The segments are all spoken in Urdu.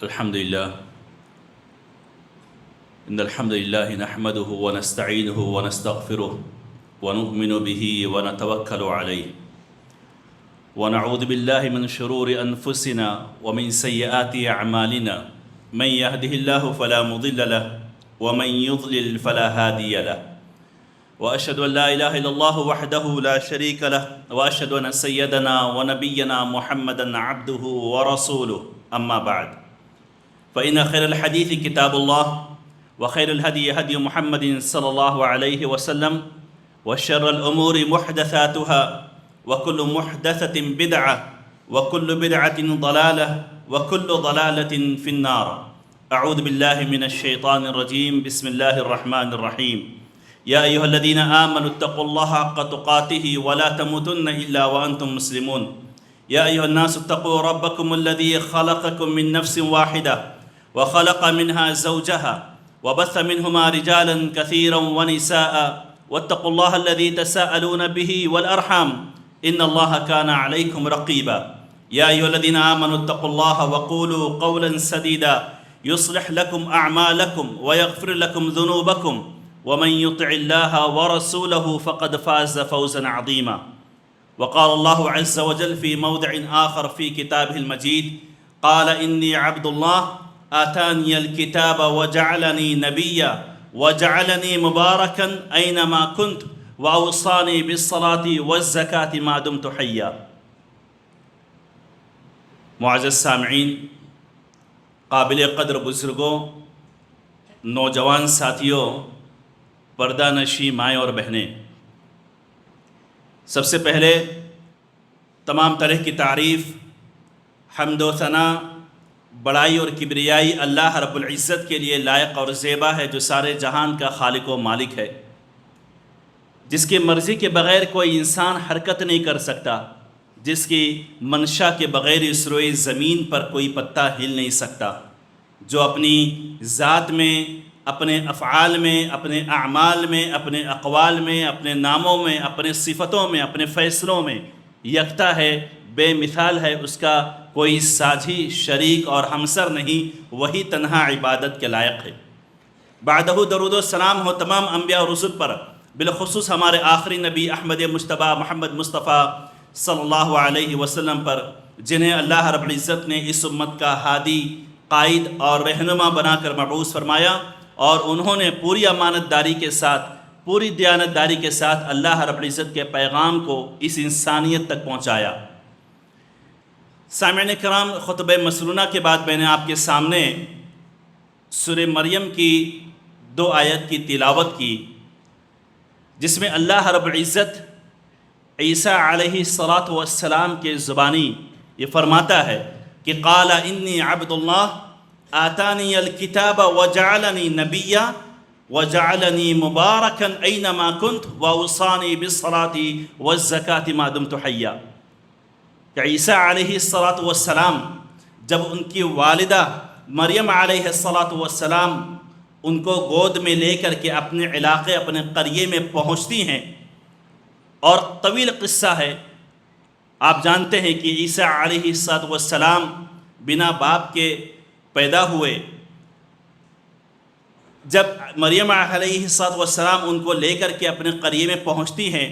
الحمد لله إن الحمد لله نحمده ونستعينه ونستغفره ونؤمن به ونتوكل عليه ونعوذ بالله من شرور أنفسنا ومن سيئات أعمالنا من يهده الله فلا مضل له ومن يضلل فلا هادي له وأشهد أن لا إله إلا الله وحده لا شريك له وأشهد أن سيدنا ونبينا محمدا عبده ورسوله أما بعد فإن خير الحديث كتاب الله وخير الهدي هدي محمد صلى الله عليه وسلم وشر الأمور محدثاتها وكل محدثة بدعة وكل بدعة ضلالة وكل ضلالة في النار. أعوذ بالله من الشيطان الرجيم. بسم الله الرحمن الرحيم. يا أيها الذين آمنوا اتقوا الله حق تقاته ولا تموتن إلا وأنتم مسلمون. يا أيها الناس اتقوا ربكم الذي خلقكم من نفس واحدة وخلق منها زوجها وبث منهما رجالا كثيرا ونساء واتقوا الله الذي تساءلون به والأرحام إن الله كان عليكم رقيبا. يا أيها الذين آمنوا اتقوا الله وقولوا قولا سديدا يصلح لكم أعمالكم ويغفر لكم ذنوبكم ومن يطع الله ورسوله فقد فاز فوزا عظيما. وقال الله عز وجل في موضع آخر في كتابه المجيد قال إني عبد الله آتاني الكتاب وجعلني نبيا وجعلني مباركا أينما كنت وأوصاني بالصلاة والزكاة ما دمت حيا. معزز سامعین، قابل قدر بزرگوں، نوجوان ساتھیوں، پردہ نشی مائیں اور بہنیں، سب سے پہلے تمام طرح کی تعریف، حمد و ثنا، بڑائی اور کبریائی اللہ رب العزت کے لیے لائق اور زیبا ہے، جو سارے جہان کا خالق و مالک ہے، جس کی مرضی کے بغیر کوئی انسان حرکت نہیں کر سکتا، جس کی منشا کے بغیر اس روئے زمین پر کوئی پتا ہل نہیں سکتا، جو اپنی ذات میں، اپنے افعال میں، اپنے اعمال میں، اپنے اقوال میں، اپنے ناموں میں، اپنے صفتوں میں، اپنے فیصلوں میں یکتا ہے، بے مثال ہے، اس کا کوئی ساجھی، شریک اور ہمسر نہیں، وہی تنہا عبادت کے لائق ہے. بعدہ درود و سلام ہو تمام انبیاء اور رسل پر، بالخصوص ہمارے آخری نبی احمد مجتبیٰ محمد مصطفیٰ صلی اللہ علیہ وسلم پر، جنہیں اللہ رب العزت نے اس امت کا ہادی، قائد اور رہنما بنا کر مبعوث فرمایا، اور انہوں نے پوری امانت داری کے ساتھ، پوری دیانت داری کے ساتھ اللہ رب العزت کے پیغام کو اس انسانیت تک پہنچایا. سامعین کرام، خطبہ مسنونہ کے بعد میں نے آپ کے سامنے سورہ مریم کی 2 آیت کی تلاوت کی، جس میں اللہ رب العزت عیسیٰ علیہ السلام کے زبانی یہ فرماتا ہے کہ قال انی عبد اللہ آتانی الکتاب وجعلنی نبیا وجعلنی مبارکا اینما کنت واوصانی بالصلاة والزکاة ما دمت حیا. کہ عیسیٰ علیہ السلام جب ان کی والدہ مریم علیہ السلام ان کو گود میں لے کر کے اپنے علاقے، اپنے قریے میں پہنچتی ہیں، اور طویل قصہ ہے، آپ جانتے ہیں کہ عیسیٰ علیہ السلام بنا باپ کے پیدا ہوئے. جب مریم علیہ السلام ان کو لے کر کے اپنے قریے میں پہنچتی ہیں،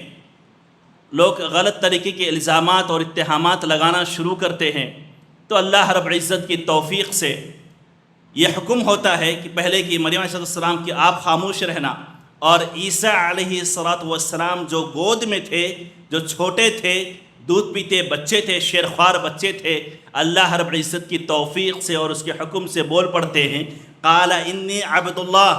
لوگ غلط طریقے کے الزامات اور اتہامات لگانا شروع کرتے ہیں، تو اللہ رب العزت کی توفیق سے یہ حکم ہوتا ہے کہ پہلے کہ مریم علیہ السلام کی آپ خاموش رہنا، اور عیسیٰ علیہ السلام جو گود میں تھے، جو چھوٹے تھے، دودھ پیتے بچے تھے، شیرخوار بچے تھے، اللہ رب العزت کی توفیق سے اور اس کے حکم سے بول پڑتے ہیں قال انی عبد اللہ.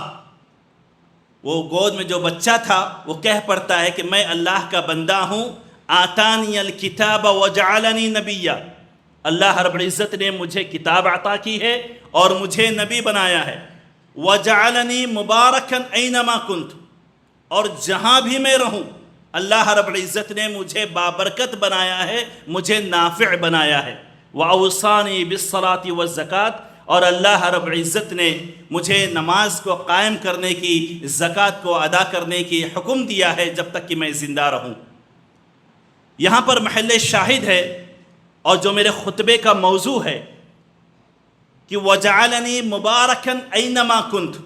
وہ گود میں جو بچہ تھا وہ کہہ پڑتا ہے کہ میں اللہ کا بندہ ہوں. آتانی الکتاب وجعلنی نبیا، اللہ رب العزت نے مجھے کتاب عطا کی ہے اور مجھے نبی بنایا ہے. وجعلنی مبارکا اینما کنت، اور جہاں بھی میں رہوں اللہ رب العزت نے مجھے بابرکت بنایا ہے، مجھے نافع بنایا ہے. واوصانی بالصلاة والزکاة، اور اللہ رب العزت نے مجھے نماز کو قائم کرنے کی، زکوٰۃ کو ادا کرنے کی حکم دیا ہے جب تک کہ میں زندہ رہوں. یہاں پر محل شاہد ہے اور جو میرے خطبے کا موضوع ہے کہ وَجَعَلَنِي مُبَارَكًا أَيْنَمَا كُنْتُ،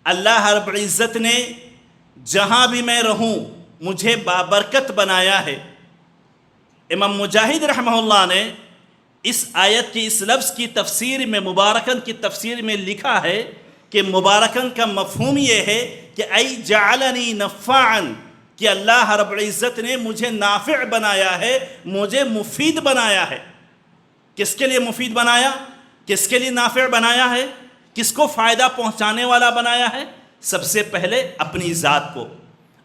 اللہ رب العزت نے جہاں بھی میں رہوں مجھے بابرکت بنایا ہے۔ امام مجاہد رحمہ اللہ نے اس آیت کی اس لفظ کی تفسیر میں، مبارکن کی تفسیر میں لکھا ہے کہ مبارکن کا مفہوم یہ ہے کہ ای جعلنی نفعا، کہ اللہ رب العزت نے مجھے نافع بنایا ہے، مجھے مفید بنایا ہے۔ کس کے لیے مفید بنایا؟ کس کے لیے نافع بنایا ہے؟ کس کو فائدہ پہنچانے والا بنایا ہے؟ سب سے پہلے اپنی ذات کو،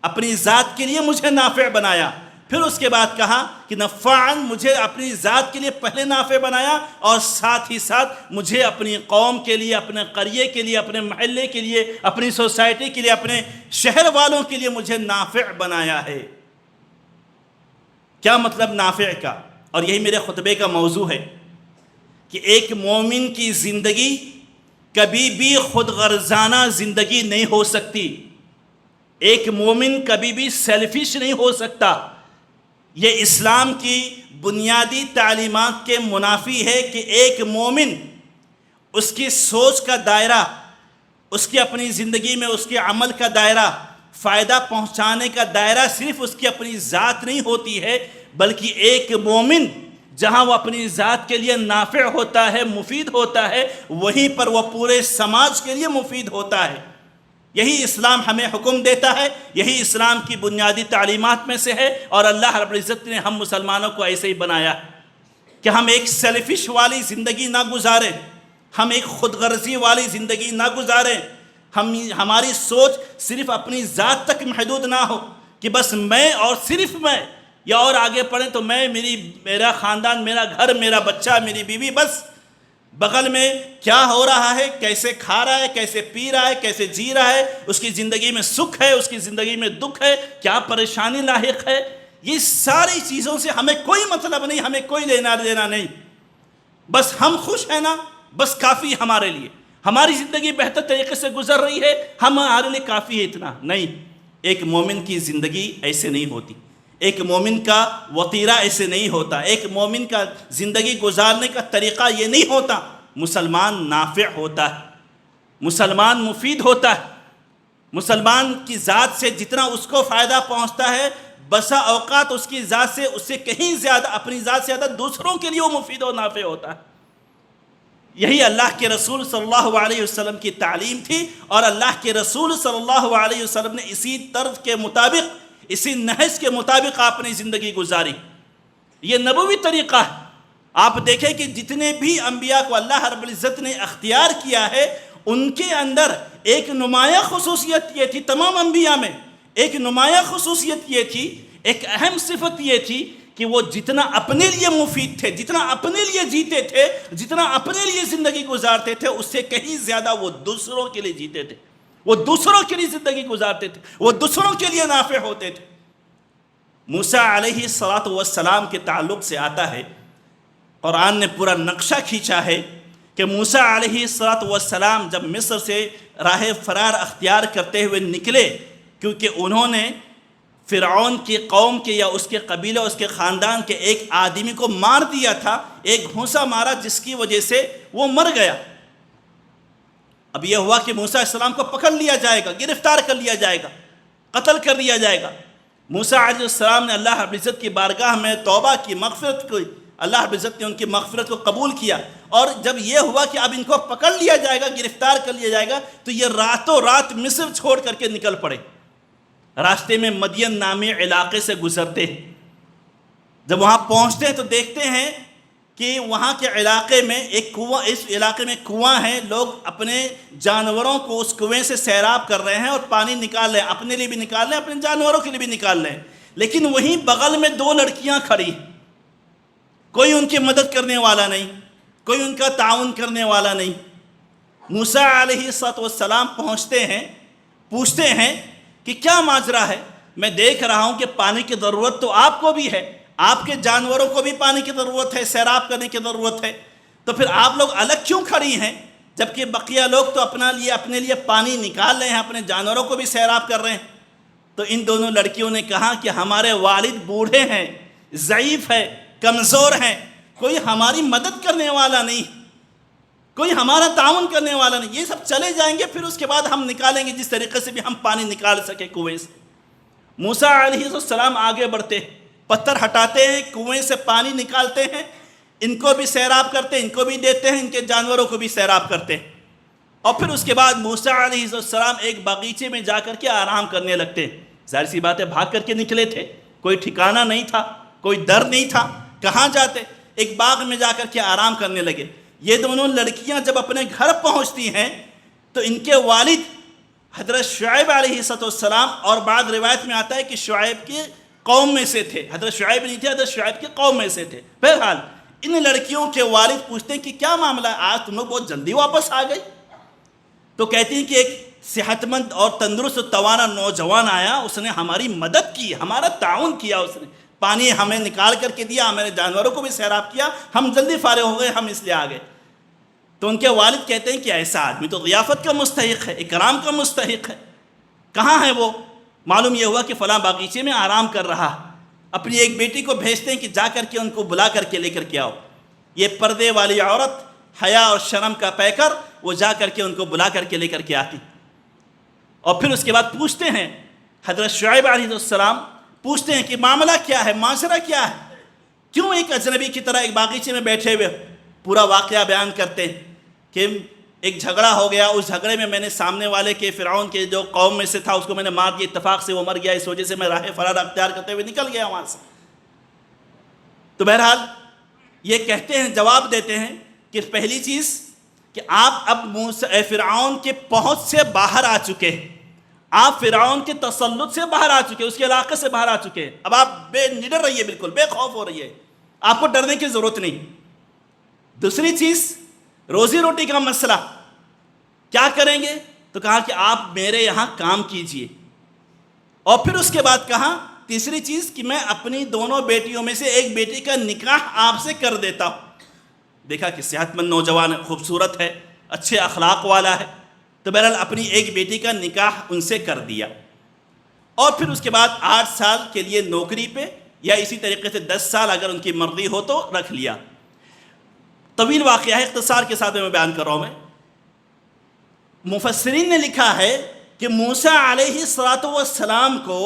اپنی ذات کے لیے مجھے نافع بنایا۔ پھر اس کے بعد کہا کہ نفعاً، مجھے اپنی ذات کے لیے پہلے نافع بنایا، اور ساتھ ہی ساتھ مجھے اپنی قوم کے لیے، اپنے قریے کے لیے، اپنے محلے کے لیے، اپنی سوسائٹی کے لیے، اپنے شہر والوں کے لیے مجھے نافع بنایا ہے۔ کیا مطلب نافع کا؟ اور یہی میرے خطبے کا موضوع ہے کہ ایک مومن کی زندگی کبھی بھی خود غرضانہ زندگی نہیں ہو سکتی۔ ایک مومن کبھی بھی سیلفش نہیں ہو سکتا۔ یہ اسلام کی بنیادی تعلیمات کے منافی ہے کہ ایک مومن، اس کی سوچ کا دائرہ، اس کی اپنی زندگی میں اس کے عمل کا دائرہ، فائدہ پہنچانے کا دائرہ صرف اس کی اپنی ذات نہیں ہوتی ہے، بلکہ ایک مومن جہاں وہ اپنی ذات کے لیے نافع ہوتا ہے، مفید ہوتا ہے، وہیں پر وہ پورے سماج کے لیے مفید ہوتا ہے۔ یہی اسلام ہمیں حکم دیتا ہے، یہی اسلام کی بنیادی تعلیمات میں سے ہے، اور اللہ رب العزت نے ہم مسلمانوں کو ایسے ہی بنایا کہ ہم ایک سیلفش والی زندگی نہ گزاریں، ہم ایک خود غرضی والی زندگی نہ گزاریں، ہماری سوچ صرف اپنی ذات تک محدود نہ ہو کہ بس میں اور صرف میں، یا اور آگے پڑھیں تو میں، میرا خاندان، میرا گھر، میرا بچہ، میری بیوی، بس بغل میں کیا ہو رہا ہے، کیسے کھا رہا ہے، کیسے پی رہا ہے، کیسے جی رہا ہے، اس کی زندگی میں سکھ ہے، اس کی زندگی میں دکھ ہے، کیا پریشانی لاحق ہے، یہ ساری چیزوں سے ہمیں کوئی مطلب نہیں، ہمیں کوئی لینا دینا نہیں۔ بس ہم خوش ہیں نا، بس کافی ہمارے لیے، ہماری زندگی بہتر طریقے سے گزر رہی ہے، ہمارے لیے کافی ہے اتنا۔ نہیں، ایک مومن کی زندگی ایسے نہیں ہوتی، ایک مومن کا وطیرہ ایسے نہیں ہوتا، ایک مومن کا زندگی گزارنے کا طریقہ یہ نہیں ہوتا۔ مسلمان نافع ہوتا ہے، مسلمان مفید ہوتا ہے، مسلمان کی ذات سے جتنا اس کو فائدہ پہنچتا ہے، بسا اوقات اس کی ذات سے، اس سے کہیں زیادہ، اپنی ذات سے زیادہ دوسروں کے لیے وہ مفید و نافع ہوتا ہے۔ یہی اللہ کے رسول صلی اللہ علیہ وسلم کی تعلیم تھی، اور اللہ کے رسول صلی اللہ علیہ وسلم نے اسی طرز کے مطابق، اسی نہج کے مطابق اپنی زندگی گزاری۔ یہ نبوی طریقہ ہے۔ آپ دیکھیں کہ جتنے بھی انبیاء کو اللہ رب العزت نے اختیار کیا ہے، ان کے اندر ایک نمایاں خصوصیت یہ تھی، تمام انبیاء میں ایک نمایاں خصوصیت یہ تھی، ایک اہم صفت یہ تھی کہ وہ جتنا اپنے لیے مفید تھے، جتنا اپنے لیے جیتے تھے، جتنا اپنے لیے زندگی گزارتے تھے، اس سے کہیں زیادہ وہ دوسروں کے لیے جیتے تھے، وہ دوسروں کے لیے زندگی گزارتے تھے، وہ دوسروں کے لیے نافع ہوتے تھے۔ موسیٰ علیہ السلام کے تعلق سے آتا ہے، قرآن نے پورا نقشہ کھینچا ہے کہ موسیٰ علیہ السلام جب مصر سے راہ فرار اختیار کرتے ہوئے نکلے، کیونکہ انہوں نے فرعون کی قوم کے، یا اس کے قبیلے، اس کے خاندان کے ایک آدمی کو مار دیا تھا، ایک گھونسا مارا جس کی وجہ سے وہ مر گیا۔ اب یہ ہوا کہ موسیٰ علیہ السلام کو پکڑ لیا جائے گا، گرفتار کر لیا جائے گا، قتل کر دیا جائے گا۔ موسیٰ علیہ السلام نے اللہ رب العزت کی بارگاہ میں توبہ کی، مغفرت کی، اللہ رب العزت نے ان کی مغفرت کو قبول کیا، اور جب یہ ہوا کہ اب ان کو پکڑ لیا جائے گا، گرفتار کر لیا جائے گا، تو یہ راتوں رات مصر چھوڑ کر کے نکل پڑے۔ راستے میں مدین نامی علاقے سے گزرتے ہیں، جب وہاں پہنچتے ہیں تو دیکھتے ہیں کہ وہاں کے علاقے میں ایک کنواں، اس علاقے میں کنواں ہے، لوگ اپنے جانوروں کو اس کنویں سے سیراب کر رہے ہیں اور پانی نکال رہے ہیں، اپنے لیے بھی نکال رہے ہیں، اپنے جانوروں کے لیے بھی نکال رہے ہیں، لیکن وہیں بغل میں دو لڑکیاں کھڑی ہیں، کوئی ان کی مدد کرنے والا نہیں، کوئی ان کا تعاون کرنے والا نہیں۔ موسیٰ علیہ السلام پہنچتے ہیں، پوچھتے ہیں کہ کیا ماجرا ہے، میں دیکھ رہا ہوں کہ پانی کی ضرورت تو آپ کو بھی ہے، آپ کے جانوروں کو بھی پانی کی ضرورت ہے، سیراب کرنے کی ضرورت ہے، تو پھر آپ لوگ الگ کیوں کھڑی ہیں، جبکہ بقیہ لوگ تو اپنے لیے پانی نکال رہے ہیں، اپنے جانوروں کو بھی سیراب کر رہے ہیں۔ تو ان دونوں لڑکیوں نے کہا کہ ہمارے والد بوڑھے ہیں، ضعیف ہے، کمزور ہیں، کوئی ہماری مدد کرنے والا نہیں، کوئی ہمارا تعاون کرنے والا نہیں. یہ سب چلے جائیں گے، پھر اس کے بعد ہم نکالیں گے جس طریقے سے بھی ہم پانی نکال سکے کنویں سے. موسیٰ علیہ السلام آگے بڑھتے ہیں، پتھر ہٹاتے ہیں، کنویں سے پانی نکالتے ہیں، ان کو بھی سیراب کرتے ہیں، ان کو بھی دیتے ہیں، ان کے جانوروں کو بھی سیراب کرتے ہیں. اور پھر اس کے بعد موسیٰ علیہ السلام ایک باغیچے میں جا کر کے آرام کرنے لگتے ہیں. ظاہر سی بات ہے بھاگ کر کے نکلے تھے، کوئی ٹھکانہ نہیں تھا، کوئی ڈر نہیں تھا، کہاں جاتے؟ ایک باغ میں جا کر کے آرام کرنے لگے. یہ دونوں لڑکیاں جب اپنے گھر پہنچتی ہیں تو ان کے والد حضرت شعیب علیہ السلام، اور بعض روایت میں آتا ہے کہ شعیب کی قوم میں سے تھے، حضرت شعیب نہیں تھے، حضرت شعیب کی قوم میں سے تھے. بہرحال ان لڑکیوں کے والد پوچھتے ہیں کہ کیا معاملہ ہے، آج تم لوگ بہت جلدی واپس آ گئی؟ تو کہتی ہیں کہ ایک صحت مند اور تندرست و توانا نوجوان آیا، اس نے ہماری مدد کی، ہمارا تعاون کیا، اس نے پانی ہمیں نکال کر کے دیا، ہمارے جانوروں کو بھی سیراب کیا، ہم جلدی فارغ ہو گئے، ہم اس لیے آ گئے. تو ان کے والد کہتے ہیں کہ ایسا آدمی تو ضیافت کا مستحق ہے، اکرام کا مستحق ہے. کہاں ہے وہ؟ معلوم یہ ہوا کہ فلاں باغیچے میں آرام کر رہا. اپنی ایک بیٹی کو بھیجتے ہیں کہ جا کر کے ان کو بلا کر کے لے کر کے آؤ. یہ پردے والی عورت، حیا اور شرم کا پیکر، وہ جا کر کے ان کو بلا کر کے لے کر کے آتی. اور پھر اس کے بعد پوچھتے ہیں، حضرت شعیب علیہ السلام پوچھتے ہیں کہ معاملہ کیا ہے، معاشرہ کیا ہے، کیوں ایک اجنبی کی طرح ایک باغیچے میں بیٹھے ہوئے؟ پورا واقعہ بیان کرتے ہیں کہ ایک جھگڑا ہو گیا، اس جھگڑے میں میں نے سامنے والے کے فرعون کے جو قوم میں سے تھا اس کو میں نے مار دیا، اتفاق سے وہ مر گیا، اس وجہ سے میں راہ فرار اختیار کرتے ہوئے نکل گیا وہاں سے. تو بہرحال یہ کہتے ہیں، جواب دیتے ہیں کہ پہلی چیز کہ آپ اب فرعون کے پہنچ سے باہر آ چکے ہیں، آپ فرعون کے تسلط سے باہر آ چکے ہیں، اس کے علاقے سے باہر آ چکے ہیں. اب آپ بے نڈر رہیے، بالکل بے خوف ہو رہی ہے، آپ کو ڈرنے کی ضرورت نہیں. دوسری چیز روزی روٹی کا مسئلہ، کیا کریں گے؟ تو کہا کہ آپ میرے یہاں کام کیجئے. اور پھر اس کے بعد کہا تیسری چیز کہ میں اپنی دونوں بیٹیوں میں سے ایک بیٹی کا نکاح آپ سے کر دیتا ہوں. دیکھا کہ صحت مند نوجوان ہے، خوبصورت ہے، اچھے اخلاق والا ہے، تو بہرحال اپنی ایک بیٹی کا نکاح ان سے کر دیا. اور پھر اس کے بعد 8 سال کے لیے نوکری پہ، یا اسی طریقے سے 10 سال اگر ان کی مرضی ہو تو رکھ لیا. طویل واقعہ ہے، اختصار کے ساتھ میں بیان کر رہا ہوں. میں مفسرین نے لکھا ہے کہ موسیٰ علیہ السلام کو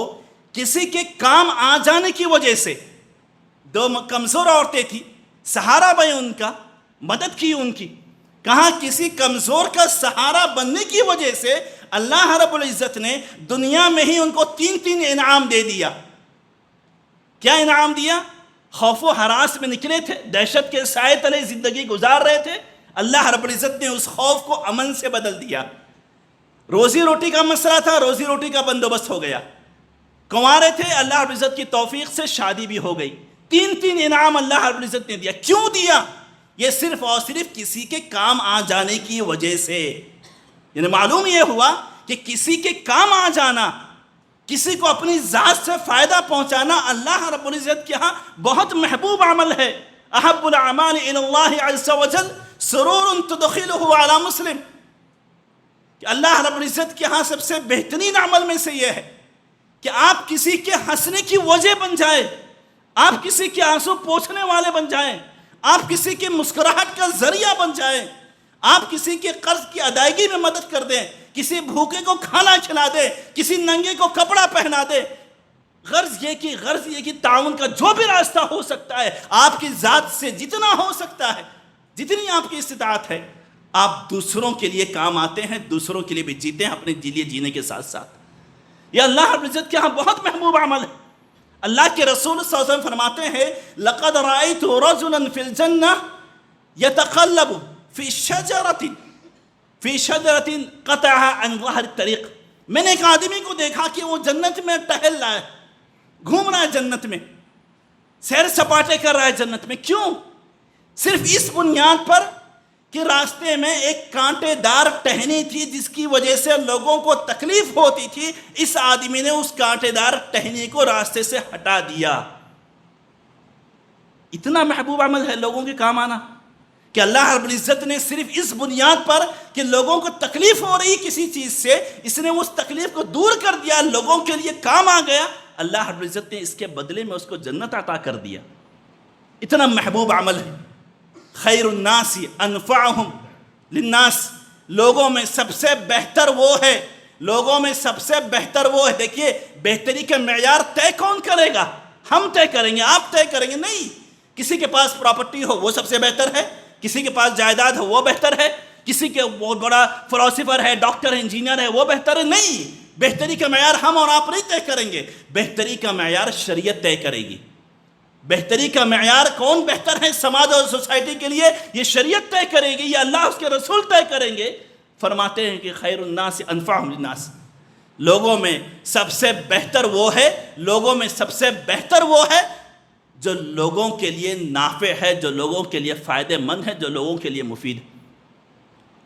کسی کے کام آ جانے کی وجہ سے، 2 کمزور عورتیں تھیں، سہارا بنے ان کا، مدد کی ان کی. کہاں کسی کمزور کا سہارا بننے کی وجہ سے اللہ رب العزت نے دنیا میں ہی ان کو 3 انعام دے دیا. کیا انعام دیا؟ خوف و ہراس میں نکلے تھے، دہشت کے سائے تلے زندگی گزار رہے تھے، اللہ رب العزت نے اس خوف کو امن سے بدل دیا. روزی روٹی کا مسئلہ تھا، روزی روٹی کا بندوبست ہو گیا. کنوارے تھے، اللہ رب العزت کی توفیق سے شادی بھی ہو گئی. 3 انعام اللہ رب العزت نے دیا. کیوں دیا؟ یہ صرف اور صرف کسی کے کام آ جانے کی وجہ سے. یعنی معلوم یہ ہوا کہ کسی کے کام آ جانا، کسی کو اپنی ذات سے فائدہ پہنچانا اللہ رب العزت کے ہاں بہت محبوب عمل ہے. احب الاعمال الی اللہ عز وجل سرور تدخلہ علی مسلم. کہ اللہ رب العزت کے ہاں سب سے بہترین عمل میں سے یہ ہے کہ آپ کسی کے ہنسنے کی وجہ بن جائیں، آپ کسی کے آنسو پوچھنے والے بن جائیں، آپ کسی کے مسکراہٹ کا ذریعہ بن جائیں، آپ کسی کے قرض کی ادائیگی میں مدد کر دیں، کسی بھوکے کو کھانا کھلا دیں، کسی ننگے کو کپڑا پہنا دیں. غرض یہ کہ تعاون کا جو بھی راستہ ہو سکتا ہے، آپ کی ذات سے جتنا ہو سکتا ہے، جتنی آپ کی استطاعت ہے، آپ دوسروں کے لیے کام آتے ہیں، دوسروں کے لیے بھی جیتے ہیں، اپنے لیے جینے کے ساتھ ساتھ. یہ اللہ رب العزت کے ہاں بہت محبوب عمل ہے. اللہ کے رسول صلی اللہ علیہ وسلم فرماتے ہیں لَقَدْ رَأَيْتُ رَجُلًا فِي الْجَنَّةِ يَتَقَلَّبُ فِي شَجَرَةٍ قَطَعَهَا عَنْ ظَهْرِ الطَّرِيقِ. میں نے ایک آدمی کو دیکھا کہ وہ جنت میں ٹہل رہا ہے، گھوم رہا ہے جنت میں، سیر سپاٹے کر رہا ہے جنت میں. کیوں؟ صرف اس بنیاد پر کہ راستے میں ایک کانٹے دار ٹہنی تھی جس کی وجہ سے لوگوں کو تکلیف ہوتی تھی. اس آدمی نے اس کانٹے دار ٹہنی کو راستے سے ہٹا دیا. اتنا محبوب عمل ہے لوگوں کے کام آنا کہ اللہ رب العزت نے صرف اس بنیاد پر کہ لوگوں کو تکلیف ہو رہی کسی چیز سے، اس نے اس تکلیف کو دور کر دیا، لوگوں کے لیے کام آ گیا. اللہ رب العزت نے اس کے بدلے میں اس کو جنت عطا کر دیا. اتنا محبوب عمل ہے. خیر الناس انفعهم للناس، لوگوں میں سب سے بہتر وہ ہے، لوگوں میں سب سے بہتر وہ ہے۔ دیکھیے بہتری کا معیار طے کون کرے گا؟ ہم طے کریں گے، آپ طے کریں گے؟ نہیں۔ کسی کے پاس پراپرٹی ہو وہ سب سے بہتر ہے، کسی کے پاس جائیداد ہو وہ بہتر ہے، کسی کے بہت بڑا فلاسفر ہے، ڈاکٹر ہے، انجینئر ہے، وہ بہتر ہے؟ نہیں۔ بہتری کا معیار ہم اور آپ نہیں طے کریں گے، بہتری کا معیار شریعت طے کرے گی۔ بہتری کا معیار کون بہتر ہے سماج اور سوسائٹی کے لیے، یہ شریعت طے کرے گی، یہ اللہ اس کے رسول طے کریں گے۔ فرماتے ہیں کہ خیر الناس انفعهم للناس، لوگوں میں سب سے بہتر وہ ہے، لوگوں میں سب سے بہتر وہ ہے جو لوگوں کے لیے نافع ہے، جو لوگوں کے لیے فائدہ مند ہے، جو لوگوں کے لیے مفید ہے۔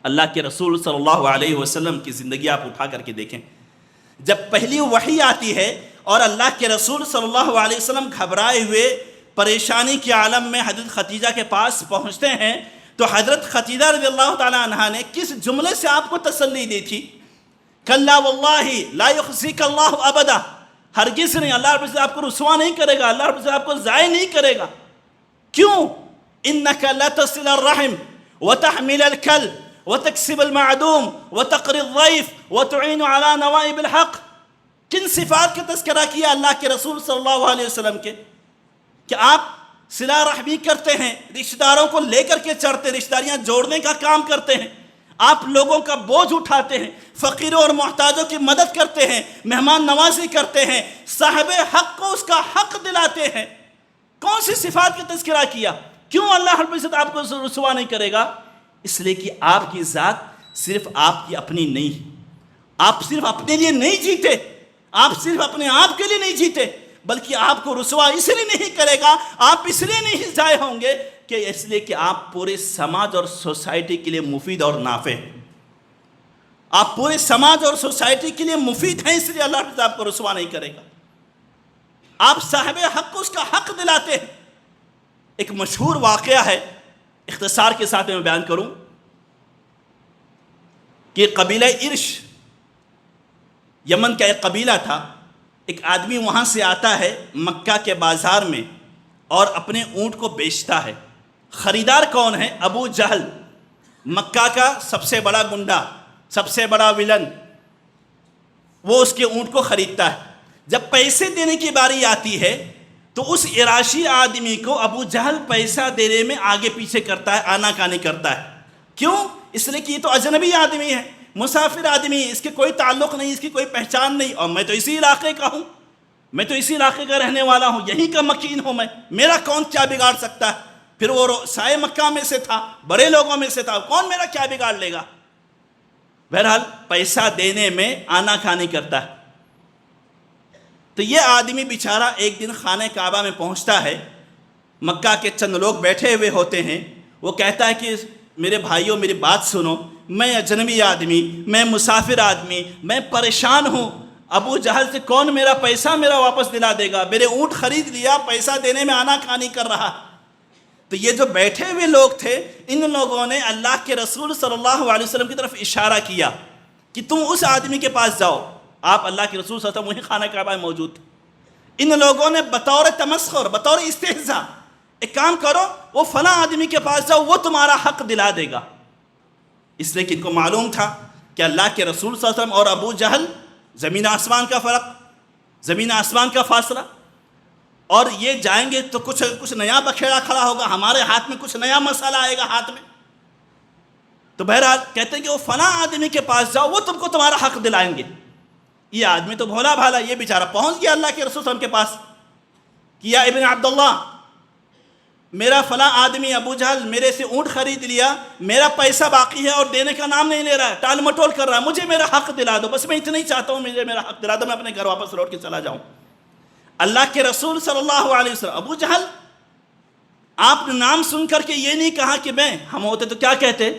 اللہ کے رسول صلی اللہ علیہ وسلم کی زندگی آپ اٹھا کر کے دیکھیں، جب پہلی وحی آتی ہے اور اللہ کے رسول صلی اللہ علیہ وسلم گھبرائے ہوئے پریشانی کے عالم میں حضرت خدیجہ کے پاس پہنچتے ہیں، تو حضرت خدیجہ رضی اللہ تعالی عنہا نے کس جملے سے آپ کو تسلی دی تھی؟ کلا واللہ لا یخزیک اللہ ابدا، ہرگز نہیں، اللہ رب العزت آپ کو رسوا نہیں کرے گا، اللہ رب العزت آپ کو ضائع نہیں کرے گا۔ کیوں؟ انک لتصل الرحم وتحمل الکل وتکسب المعدوم وتقری الضیف وتعین علی نوائب الحق۔ کن صفات کا تذکرہ کیا اللہ کے رسول صلی اللہ علیہ وسلم کے؟ کہ آپ صلہ رحمی کرتے ہیں، رشتہ داروں کو لے کر کے چڑھتے، رشتہ داریاں جوڑنے کا کام کرتے ہیں، آپ لوگوں کا بوجھ اٹھاتے ہیں، فقیروں اور محتاجوں کی مدد کرتے ہیں، مہمان نوازی کرتے ہیں، صاحب حق کو اس کا حق دلاتے ہیں۔ کون سی صفات کا تذکرہ کیا؟ کیوں اللہ رب العزت آپ کو رسوا نہیں کرے گا؟ اس لیے کہ آپ کی ذات صرف آپ کی اپنی نہیں، آپ صرف اپنے لیے نہیں جیتے، آپ صرف اپنے آپ کے لیے نہیں جیتے، بلکہ آپ کو رسوا اس لیے نہیں کرے گا، آپ اس لیے نہیں ضائع ہوں گے کہ اس لیے کہ آپ پورے سماج اور سوسائٹی کے لیے مفید اور نافع ہیں۔ آپ پورے سماج اور سوسائٹی کے لیے مفید ہیں، اس لیے اللہ تعالیٰ آپ کو رسوا نہیں کرے گا۔ آپ صاحب حق کو اس کا حق دلاتے ہیں۔ ایک مشہور واقعہ ہے، اختصار کے ساتھ میں بیان کروں کہ قبیلہ ارش، یمن کا ایک قبیلہ تھا، ایک آدمی وہاں سے آتا ہے مکہ کے بازار میں اور اپنے اونٹ کو بیچتا ہے۔ خریدار کون ہے؟ ابو جہل، مکہ کا سب سے بڑا گنڈا، سب سے بڑا ویلن، وہ اس کے اونٹ کو خریدتا ہے۔ جب پیسے دینے کی باری آتی ہے تو اس عراشی آدمی کو ابو جہل پیسہ دینے میں آگے پیچھے کرتا ہے، آنا کانی کرتا ہے۔ کیوں؟ اس لیے کہ یہ تو اجنبی آدمی ہے، مسافر آدمی ہے، اس کے کوئی تعلق نہیں، اس کی کوئی پہچان نہیں، اور میں تو اسی علاقے کا ہوں، میں تو اسی علاقے کا رہنے والا ہوں، یہیں کا مکین ہوں، میرا کون کیا بگاڑ سکتا ہے؟ پھر وہ سائے مکہ میں سے تھا، بڑے لوگوں میں سے تھا، کون میرا کیا بگاڑ لے گا؟ بہرحال پیسہ دینے میں آنا کھانی کرتا ہے۔ تو یہ آدمی بیچارہ ایک دن خانہ کعبہ میں پہنچتا ہے، مکہ کے چند لوگ بیٹھے ہوئے ہوتے ہیں، وہ کہتا ہے کہ میرے بھائیوں میری بات سنو، میں اجنبی آدمی، میں مسافر آدمی، میں پریشان ہوں، ابو جہل سے کون میرا پیسہ میرا واپس دلا دے گا؟ میرے اونٹ خرید لیا، پیسہ دینے میں آنا کھانی کر رہا۔ تو یہ جو بیٹھے ہوئے لوگ تھے، ان لوگوں نے اللہ کے رسول صلی اللہ علیہ وسلم کی طرف اشارہ کیا کہ تم اس آدمی کے پاس جاؤ۔ آپ اللہ کے رسول صلی اللہ علیہ وسلم وہیں خانہ کعبہ میں موجود تھے۔ ان لوگوں نے بطور تمسخر، بطور استہزاء، ایک کام کرو، وہ فلاں آدمی کے پاس جاؤ، وہ تمہارا حق دلا دے گا۔ اس لیے کہ ان کو معلوم تھا کہ اللہ کے رسول صلی اللہ علیہ وسلم اور ابو جہل، زمین آسمان کا فرق، زمین آسمان کا فاصلہ، اور یہ جائیں گے تو کچھ نیا بکھیڑا کھڑا ہوگا، ہمارے ہاتھ میں کچھ نیا مسئلہ آئے گا ہاتھ میں۔ تو بہرحال کہتے ہیں کہ وہ فلاں آدمی کے پاس جاؤ، وہ تم کو تمہارا حق دلائیں گے۔ یہ آدمی تو بھولا بھالا، یہ بیچارہ پہنچ گیا اللہ کے رسول صلی اللہ علیہ وسلم کے پاس کہ یا ابن عبداللہ، میرا فلاں آدمی ابو جہل میرے سے اونٹ خرید لیا، میرا پیسہ باقی ہے اور دینے کا نام نہیں لے رہا ہے، ٹال مٹول کر رہا ہے، مجھے میرا حق دلا دو، بس میں اتنا ہی چاہتا ہوں، مجھے میرا حق دلا دو، میں اپنے گھر واپس لوٹ کے چلا جاؤں۔ اللہ کے رسول صلی اللہ علیہ وسلم، ابو جہل، آپ نے نام سن کر کے یہ نہیں کہا کہ ہم ہوتے تو کیا کہتے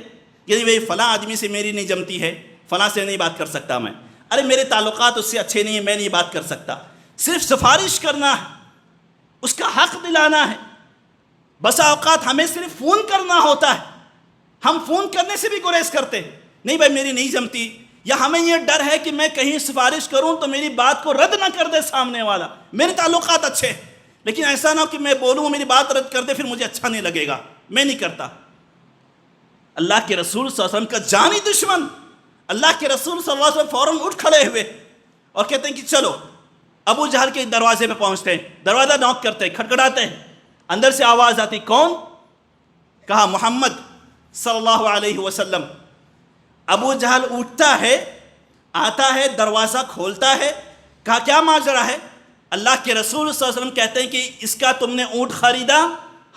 کہ بھئی فلاں آدمی سے میری نہیں جمتی ہے، فلاں سے نہیں بات کر سکتا میں، ارے میرے تعلقات اس سے اچھے نہیں ہیں، میں نہیں بات کر سکتا۔ صرف سفارش کرنا ہے، اس کا حق دلانا ہے۔ بسا اوقات ہمیں صرف فون کرنا ہوتا ہے، ہم فون کرنے سے بھی گریز کرتے ہیں، نہیں بھائی میری نہیں جمتی، یا ہمیں یہ ڈر ہے کہ میں کہیں سفارش کروں تو میری بات کو رد نہ کر دے سامنے والا، میرے تعلقات اچھے ہیں، لیکن ایسا نہ ہو کہ میں بولوں میری بات رد کر دے، پھر مجھے اچھا نہیں لگے گا، میں نہیں کرتا۔ اللہ کے رسول صلی اللہ علیہ وسلم کا جانی دشمن، اللہ کے رسول صلی اللہ علیہ وسلم فوراً اٹھ کھڑے ہوئے اور کہتے ہیں کہ چلو ابو جہل کے دروازے پہ پہنچتے ہیں، دروازہ نوک کرتے ہیں، کھٹکھٹاتے ہیں، اندر سے آواز آتی، کون؟ کہا محمد صلی اللہ علیہ وسلم۔ ابو جہل اٹھتا ہے، آتا ہے، دروازہ کھولتا ہے، کہا کیا ماجرا ہے؟ اللہ کے رسول صلی اللہ علیہ وسلم کہتے ہیں کہ اس کا تم نے اونٹ خریدا؟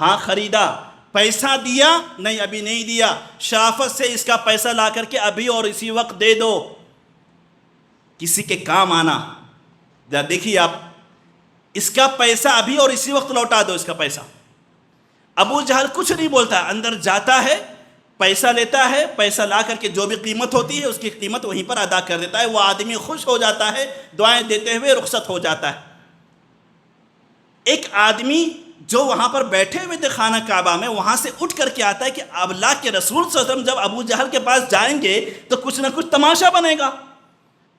ہاں خریدا۔ پیسہ دیا؟ نہیں ابھی نہیں دیا، شرافت سے اس کا پیسہ لا کر کے ابھی اور اسی وقت دے دو، کسی کے کام آنا۔ دیکھیے آپ، اس کا پیسہ ابھی اور اسی وقت لوٹا دو اس کا پیسہ۔ ابو جہل کچھ نہیں بولتا، اندر جاتا ہے، پیسہ لیتا ہے، پیسہ لا کر کے جو بھی قیمت ہوتی ہے اس کی قیمت وہیں پر ادا کر دیتا ہے۔ وہ آدمی خوش ہو جاتا ہے، دعائیں دیتے ہوئے رخصت ہو جاتا ہے۔ ایک آدمی جو وہاں پر بیٹھے ہوئے تھے خانہ کعبہ میں، وہاں سے اٹھ کر کے آتا ہے کہ اب اللہ کے رسول صلی اللہ علیہ وسلم جب ابو جہل کے پاس جائیں گے تو کچھ نہ کچھ تماشا بنے گا،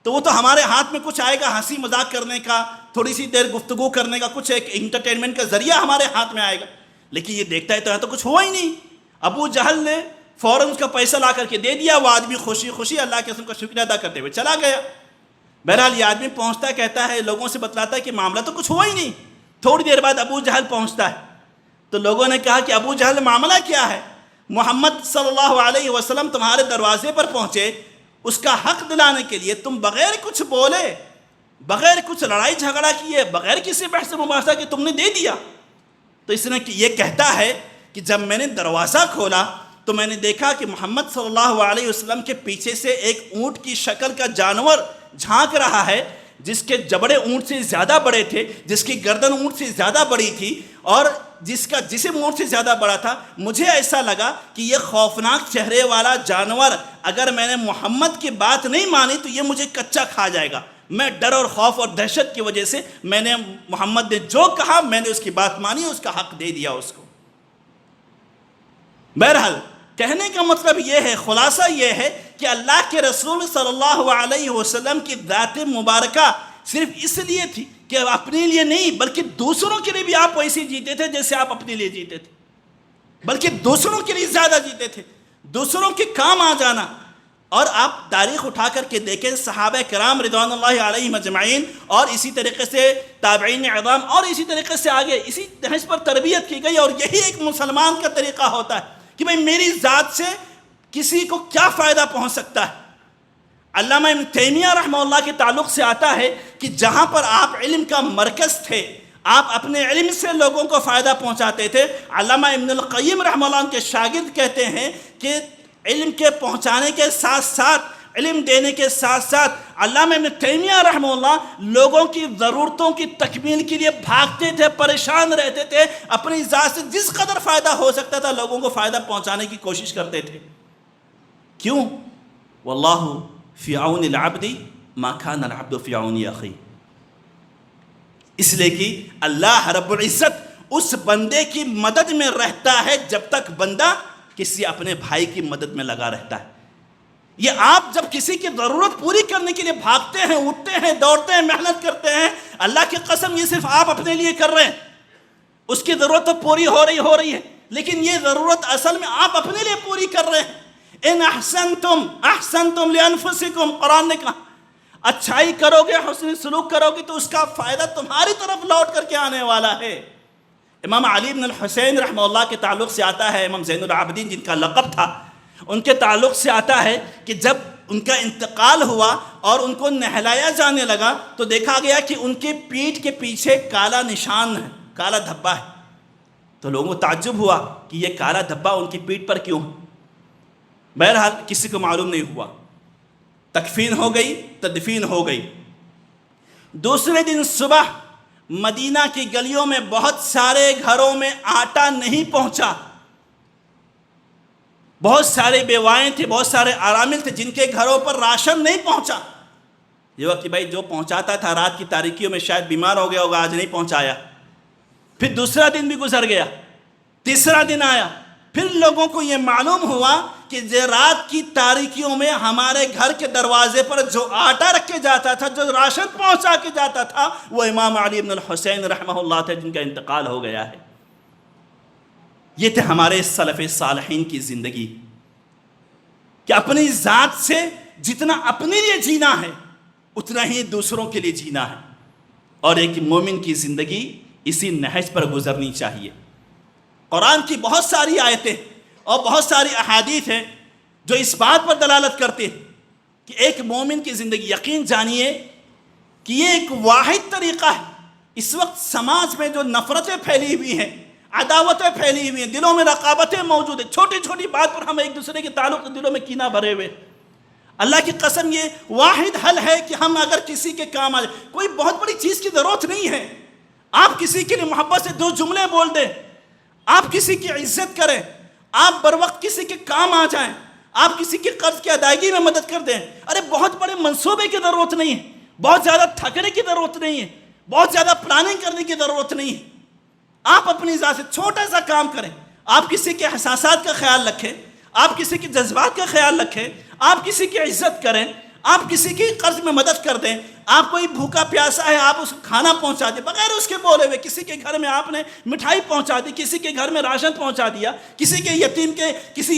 تو وہ تو ہمارے ہاتھ میں کچھ آئے گا، ہنسی مذاق کرنے کا، تھوڑی سی دیر گفتگو کرنے کا، کچھ ایک انٹرٹینمنٹ کا ذریعہ ہمارے ہاتھ میں آئے گا۔ لیکن یہ دیکھتا ہے تو یہاں تو کچھ ہوا ہی نہیں۔ ابو جہل نے فوراً اس کا پیسہ لا کر کے دے دیا، وہ آدمی خوشی خوشی اللہ کے رسول کا شکریہ ادا کرتے ہوئے چلا گیا۔ بہرحال یہ آدمی پہنچتا ہے، کہتا ہے، لوگوں سے بتلاتا ہے کہ معاملہ تو کچھ ہوا ہی نہیں۔ تھوڑی دیر بعد ابو جہل پہنچتا ہے، تو لوگوں نے کہا کہ ابو جہل معاملہ کیا ہے؟ محمد صلی اللہ علیہ وسلم تمہارے دروازے پر پہنچے، اس کا حق دلانے کے لیے، تم بغیر کچھ بولے، بغیر کچھ لڑائی جھگڑا کیے، بغیر کسی بحث مباحثہ کے تم نے دے دیا۔ تو اس نے یہ کہتا ہے کہ جب میں نے دروازہ کھولا تو میں نے دیکھا کہ محمد صلی اللہ علیہ وسلم کے پیچھے سے ایک اونٹ کی شکل کا جانور جھانک رہا ہے، جس کے جبڑے اونٹ سے زیادہ بڑے تھے، جس کی گردن اونٹ سے زیادہ بڑی تھی، اور جس کا جسم اونٹ سے زیادہ بڑا تھا۔ مجھے ایسا لگا کہ یہ خوفناک چہرے والا جانور اگر میں نے محمد کی بات نہیں مانی تو یہ مجھے کچا کھا جائے گا۔ میں ڈر اور خوف اور دہشت کی وجہ سے میں نے محمد نے جو کہا میں نے اس کی بات مانی، اس کا حق دے دیا اس کو۔ بہرحال کہنے کا مطلب یہ ہے، خلاصہ یہ ہے کہ اللہ کے رسول صلی اللہ علیہ وسلم کی ذات مبارکہ صرف اس لیے تھی کہ اپنے لیے نہیں بلکہ دوسروں کے لیے بھی آپ ویسے جیتے تھے جیسے آپ اپنے لیے جیتے تھے، بلکہ دوسروں کے لیے زیادہ جیتے تھے، دوسروں کے کام آ جانا۔ اور آپ تاریخ اٹھا کر کے دیکھیں، صحابہ کرام رضوان اللہ علیہم اجمعین اور اسی طریقے سے تابعین اعظام اور اسی طریقے سے آگے اسی نہج پر تربیت کی گئی، اور یہی ایک مسلمان کا طریقہ ہوتا ہے کہ بھئی میری ذات سے کسی کو کیا فائدہ پہنچ سکتا ہے۔ علامہ ابن تیمیہ رحمہ اللہ کے تعلق سے آتا ہے کہ جہاں پر آپ علم کا مرکز تھے، آپ اپنے علم سے لوگوں کو فائدہ پہنچاتے تھے۔ علامہ ابن القیم رحمہ اللہ کے شاگرد کہتے ہیں کہ علم کے پہنچانے کے ساتھ ساتھ، علم دینے کے ساتھ ساتھ علامہ ابن تیمیہ رحمہ اللہ لوگوں کی ضرورتوں کی تکمیل کے لیے بھاگتے تھے، پریشان رہتے تھے، اپنی ذات سے جس قدر فائدہ ہو سکتا تھا لوگوں کو فائدہ پہنچانے کی کوشش کرتے تھے۔ کیوں؟ واللہ فی عون العبد ما کان العبد فی عون اخیہ، اس لیے کہ اللہ رب العزت اس بندے کی مدد میں رہتا ہے جب تک بندہ کسی اپنے بھائی کی مدد میں لگا رہتا ہے۔ یہ آپ جب کسی کی ضرورت پوری کرنے کے لیے بھاگتے ہیں، اٹھتے ہیں، دوڑتے ہیں، محنت کرتے ہیں، اللہ کی قسم یہ صرف آپ اپنے لیے کر رہے ہیں، اس کی ضرورت تو پوری ہو رہی ہے، لیکن یہ ضرورت اصل میں آپ اپنے لیے پوری کر رہے ہیں۔ ان احسنتم احسنتم لانفسکم، قرآن نے کہا اچھائی کرو گے، حسن سلوک کرو گے تو اس کا فائدہ تمہاری طرف لوٹ کر کے آنے والا ہے۔ امام علی بن الحسین رحمہ اللہ کے تعلق سے آتا ہے، امام زین العابدین جن کا لقب تھا، ان کے تعلق سے آتا ہے کہ جب ان کا انتقال ہوا اور ان کو نہلایا جانے لگا تو دیکھا گیا کہ ان کے پیٹھ کے پیچھے کالا نشان ہے، کالا دھبا ہے۔ تو لوگوں کو تعجب ہوا کہ یہ کالا دھبا ان کی پیٹھ پر کیوں؟ بہرحال کسی کو معلوم نہیں ہوا۔ تکفین ہو گئی، تدفین ہو گئی۔ دوسرے دن صبح مدینہ کی گلیوں میں بہت سارے گھروں میں آٹا نہیں پہنچا، بہت سارے بیوائیں تھے، بہت سارے ارامل تھے جن کے گھروں پر راشن نہیں پہنچا۔ یہ وقت کہ بھائی جو پہنچاتا تھا رات کی تاریکیوں میں شاید بیمار ہو گیا ہوگا، آج نہیں پہنچایا۔ پھر دوسرا دن بھی گزر گیا، تیسرا دن آیا، پھر لوگوں کو یہ معلوم ہوا کہ رات کی تاریکیوں میں ہمارے گھر کے دروازے پر جو آٹا رکھ کے جاتا تھا، جو راشن پہنچا کے جاتا تھا، وہ امام علی بن الحسین رحمہ اللہ تھے جن کا انتقال ہو گیا ہے۔ یہ تھے ہمارے سلف صالحین کی زندگی۔ کہ اپنی ذات سے جتنا اپنے لیے جینا ہے اتنا ہی دوسروں کے لیے جینا ہے، اور ایک مومن کی زندگی اسی نہج پر گزرنی چاہیے۔ قرآن کی بہت ساری آیتیں اور بہت ساری احادیث ہیں جو اس بات پر دلالت کرتے ہیں کہ ایک مومن کی زندگی، یقین جانیے کہ یہ ایک واحد طریقہ ہے۔ اس وقت سماج میں جو نفرتیں پھیلی ہوئی ہیں، عداوتیں پھیلی ہوئی ہیں، دلوں میں رقابتیں موجود ہیں، چھوٹی چھوٹی بات پر ہم ایک دوسرے کے تعلق دلوں میں کینہ بھرے ہوئے، اللہ کی قسم یہ واحد حل ہے کہ ہم اگر کسی کے کام آ جائے، کوئی بہت بڑی چیز کی ضرورت نہیں ہے، آپ کسی کے لیے محبت سے 2 جملے بول دیں، آپ کسی کی عزت کریں، آپ بر وقت کسی کے کام آ جائیں، آپ کسی کے قرض کی ادائیگی میں مدد کر دیں۔ ارے بہت بڑے منصوبے کی ضرورت نہیں ہے، بہت زیادہ تھکنے کی ضرورت نہیں ہے، بہت زیادہ پلاننگ کرنے کی ضرورت نہیں ہے۔ آپ اپنی ذات سے چھوٹا سا کام کریں، آپ کسی کے احساسات کا خیال رکھیں، آپ کسی کے جذبات کا خیال رکھیں، آپ کسی کی عزت کریں، آپ کسی کی قرض میں مدد کر دیں، آپ کوئی بھوکا پیاسا ہے آپ اس کو کھانا پہنچا دیں بغیر اس کے بولے ہوئے، کسی کے گھر میں آپ نے مٹھائی پہنچا دی، کسی کے گھر میں راشن پہنچا دیا، کسی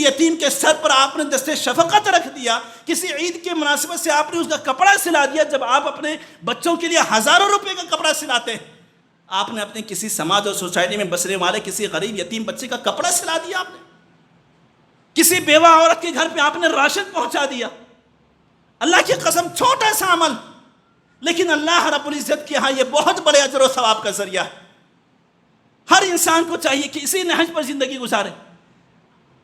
یتیم کے سر پر آپ نے دستے شفقت رکھ دیا، کسی عید کے مناسبت سے آپ نے اس کا کپڑا سلا دیا۔ جب آپ اپنے بچوں کے لیے ہزاروں روپے کا کپڑا سلاتے ہیں، آپ نے اپنے کسی سماج اور سوسائٹی میں بسنے والے کسی غریب یتیم بچے کا کپڑا سلا دیا، آپ نے کسی بیوہ عورت کے گھر پہ آپ نے راشن پہنچا دیا۔ اللہ کی قسم چھوٹا سا عمل، لیکن اللہ رب العزت کے ہاں یہ بہت بڑے اجر و ثواب کا ذریعہ ہے۔ ہر انسان کو چاہیے کہ اسی نہج پر زندگی گزارے۔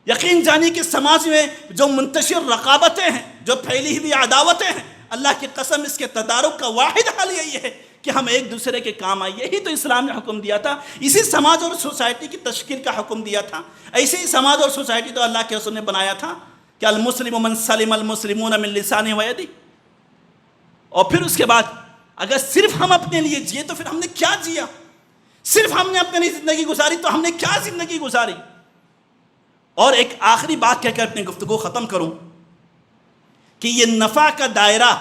یقین جانی کہ سماج میں جو منتشر رقابتیں ہیں، جو پھیلی ہوئی عداوتیں ہیں، اللہ کی قسم اس کے تدارک کا واحد حل یہی ہے کہ ہم ایک دوسرے کے کام آئیں۔ یہی تو اسلام نے حکم دیا تھا، اسی سماج اور سوسائٹی کی تشکیل کا حکم دیا تھا۔ ایسے ہی سماج اور سوسائٹی تو اللہ کے رسول نے بنایا تھا کہ المسلم من سلم المسلمون من لسانہ و یدہ۔ اور پھر اس کے بعد اگر صرف ہم اپنے لیے جیے تو پھر ہم نے کیا جیا؟ صرف ہم نے اپنے لیے زندگی گزاری تو ہم نے کیا زندگی گزاری؟ اور ایک آخری بات کہہ کر اپنی گفتگو ختم کروں کہ یہ نفع کا دائرہ،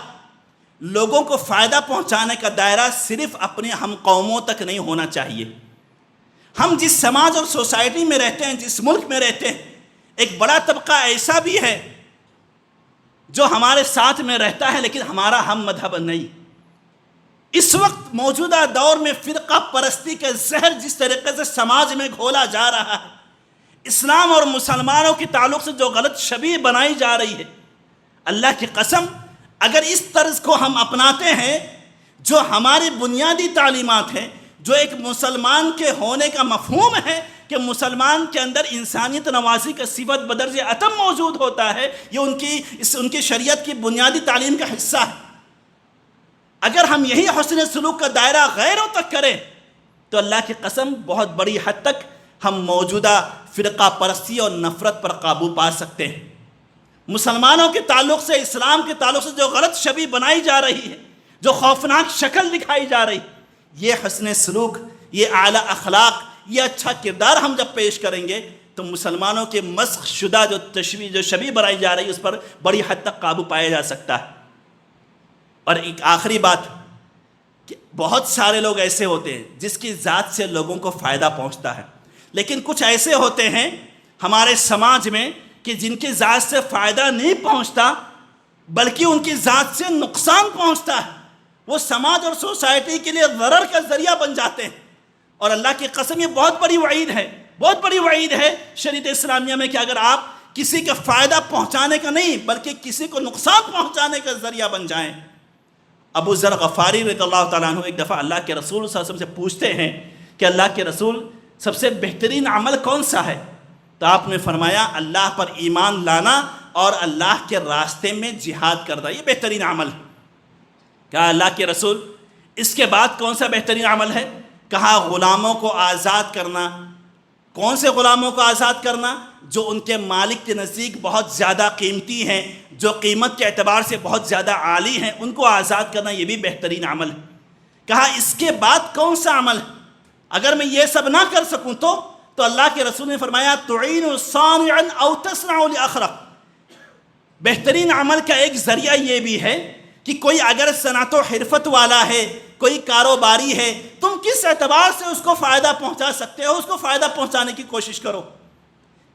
لوگوں کو فائدہ پہنچانے کا دائرہ صرف اپنے ہم قوموں تک نہیں ہونا چاہیے۔ ہم جس سماج اور سوسائٹی میں رہتے ہیں، جس ملک میں رہتے ہیں، ایک بڑا طبقہ ایسا بھی ہے جو ہمارے ساتھ میں رہتا ہے لیکن ہمارا ہم مذہب نہیں۔ اس وقت موجودہ دور میں فرقہ پرستی کے زہر جس طریقے سے سماج میں گھولا جا رہا ہے، اسلام اور مسلمانوں کے تعلق سے جو غلط شبیہ بنائی جا رہی ہے، اللہ کی قسم اگر اس طرز کو ہم اپناتے ہیں، جو ہماری بنیادی تعلیمات ہیں، جو ایک مسلمان کے ہونے کا مفہوم ہے کہ مسلمان کے اندر انسانیت نوازی کا صفت بدرجہ اتم موجود ہوتا ہے، یہ ان کی شریعت کی بنیادی تعلیم کا حصہ ہے۔ اگر ہم یہی حسن سلوک کا دائرہ غیروں تک کریں تو اللہ کی قسم بہت بڑی حد تک ہم موجودہ فرقہ پرستی اور نفرت پر قابو پا سکتے ہیں۔ مسلمانوں کے تعلق سے، اسلام کے تعلق سے جو غلط شبیہ بنائی جا رہی ہے، جو خوفناک شکل دکھائی جا رہی، یہ حسن سلوک، یہ اعلیٰ اخلاق، یہ اچھا کردار ہم جب پیش کریں گے تو مسلمانوں کے مسخ شدہ جو شبیہ بنائی جا رہی ہے اس پر بڑی حد تک قابو پایا جا سکتا ہے۔ اور ایک آخری بات کہ بہت سارے لوگ ایسے ہوتے ہیں جس کی ذات سے لوگوں کو فائدہ پہنچتا ہے، لیکن کچھ ایسے ہوتے ہیں ہمارے سماج میں کہ جن کی ذات سے فائدہ نہیں پہنچتا بلکہ ان کی ذات سے نقصان پہنچتا ہے، وہ سماج اور سوسائٹی کے لیے ضرر کا ذریعہ بن جاتے ہیں۔ اور اللہ کی قسم یہ بہت بڑی وعید ہے، بہت بڑی وعید ہے شریعت اسلامیہ میں کہ اگر آپ کسی کا فائدہ پہنچانے کا نہیں بلکہ کسی کو نقصان پہنچانے کا ذریعہ بن جائیں۔ ابو ذر غفاری رضی اللہ تعالیٰ عنہ ایک دفعہ اللہ کے رسول صلی اللہ علیہ وسلم سے پوچھتے ہیں کہ اللہ کے رسول سب سے بہترین عمل کون سا ہے؟ تو آپ نے فرمایا اللہ پر ایمان لانا اور اللہ کے راستے میں جہاد کرنا، یہ بہترین عمل ہے۔ کہا اللہ کے رسول اس کے بعد کون سا بہترین عمل ہے؟ کہا غلاموں کو آزاد کرنا۔ کون سے غلاموں کو آزاد کرنا؟ جو ان کے مالک کے نزدیک بہت زیادہ قیمتی ہیں، جو قیمت کے اعتبار سے بہت زیادہ عالی ہیں، ان کو آزاد کرنا یہ بھی بہترین عمل ہے۔ کہا اس کے بعد کون سا عمل ہے؟ اگر میں یہ سب نہ کر سکوں تو اللہ کے رسول نے فرمایا تعین صانعا او تصنع لاخرق۔ بہترین عمل کا ایک ذریعہ یہ بھی ہے کہ کوئی اگر صنعت و حرفت والا ہے، کوئی کاروباری ہے، تم کس اعتبار سے اس کو فائدہ پہنچا سکتے ہو، اس کو فائدہ پہنچانے کی کوشش کرو۔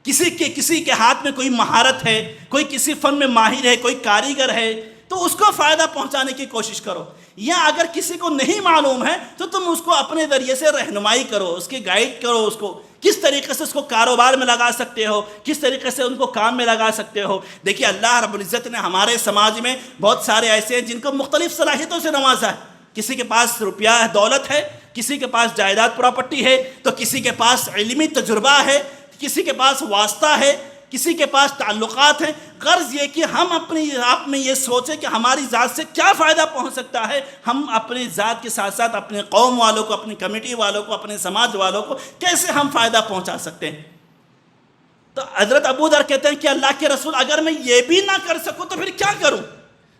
کسی کے ہاتھ میں کوئی مہارت ہے، کوئی کسی فن میں ماہر ہے، کوئی کاریگر ہے، تو اس کو فائدہ پہنچانے کی کوشش کرو. یا اگر کسی کو نہیں معلوم ہے تو تم اس کو اپنے ذریعے سے رہنمائی کرو، اس کی گائیڈ کرو، اس کو کس طریقے سے اس کو کاروبار میں لگا سکتے ہو، کس طریقے سے ان کو کام میں لگا سکتے ہو. دیکھیے اللہ رب العزت نے ہمارے سماج میں بہت سارے ایسے ہیں جن کو مختلف صلاحیتوں سے نوازا ہے. کسی کے پاس روپیہ دولت ہے، کسی کے پاس جائیداد پراپرٹی ہے، تو کسی کے پاس علمی تجربہ ہے، کسی کے پاس واسطہ ہے، کسی کے پاس تعلقات ہیں. غرض یہ کہ ہم اپنی آپ میں یہ سوچیں کہ ہماری ذات سے کیا فائدہ پہنچ سکتا ہے. ہم اپنی ذات کے ساتھ ساتھ اپنے قوم والوں کو، اپنی کمیٹی والوں کو، اپنے سماج والوں کو کیسے ہم فائدہ پہنچا سکتے ہیں. تو حضرت ابو ذر کہتے ہیں کہ اللہ کے رسول اگر میں یہ بھی نہ کر سکوں تو پھر کیا کروں؟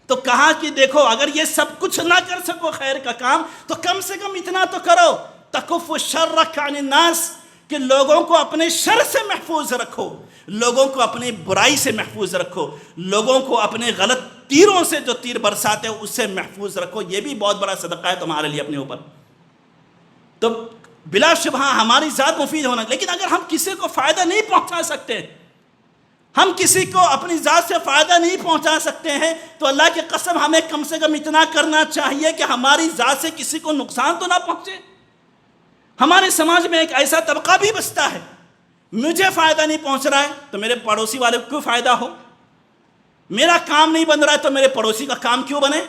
تو کہا کہ دیکھو اگر یہ سب کچھ نہ کر سکو خیر کا کام تو کم سے کم اتنا تو کرو، تکف الشر عن الناس، کہ لوگوں کو اپنے شر سے محفوظ رکھو، لوگوں کو اپنی برائی سے محفوظ رکھو، لوگوں کو اپنے غلط تیروں سے جو تیر برساتے ہو اس سے محفوظ رکھو. یہ بھی بہت بڑا صدقہ ہے تمہارے لیے اپنے اوپر. تو بلا شبہ ہماری ذات مفید ہونا، لیکن اگر ہم کسی کو فائدہ نہیں پہنچا سکتے، ہم کسی کو اپنی ذات سے فائدہ نہیں پہنچا سکتے ہیں، تو اللہ کی قسم ہمیں کم سے کم اتنا کرنا چاہیے کہ ہماری ذات سے کسی کو نقصان تو نہ پہنچے. ہمارے سماج میں ایک ایسا طبقہ بھی بستا ہے، مجھے فائدہ نہیں پہنچ رہا ہے تو میرے پڑوسی والے کو کیوں فائدہ ہو، میرا کام نہیں بن رہا ہے تو میرے پڑوسی کا کام کیوں بنے،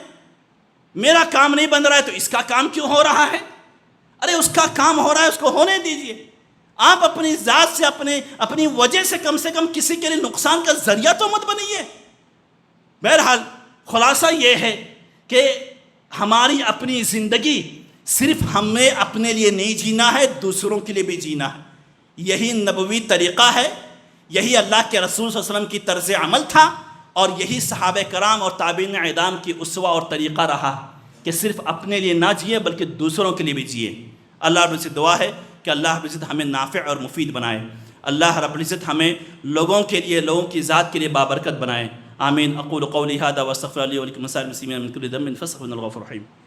میرا کام نہیں بن رہا ہے تو اس کا کام کیوں ہو رہا ہے. ارے اس کا کام ہو رہا ہے، اس کو ہونے دیجئے. آپ اپنی ذات سے اپنی وجہ سے کم کسی کے لیے نقصان کا ذریعہ تو مت بنیے. بہرحال خلاصہ یہ ہے کہ ہماری اپنی زندگی صرف ہمیں اپنے لیے نہیں جینا ہے، دوسروں کے لیے بھی جینا ہے. یہی نبوی طریقہ ہے، یہی اللہ کے رسول صلی اللہ علیہ وسلم کی طرز عمل تھا، اور یہی صحابہ کرام اور تابعین اعظام کی اسوہ اور طریقہ رہا کہ صرف اپنے لیے نہ جیے بلکہ دوسروں کے لیے بھی جیے. اللہ رب العزت دعا ہے کہ اللہ رب العزت ہمیں نافع اور مفید بنائے. اللہ رب العزت ہمیں لوگوں کے لیے، لوگوں کی ذات کے لیے بابرکت بنائے. آمین. اقول قولی ھذا واستغفر لي ولكم ولسائر المسلمين من كل ذنب فاستغفروه انه الغفور الرحيم.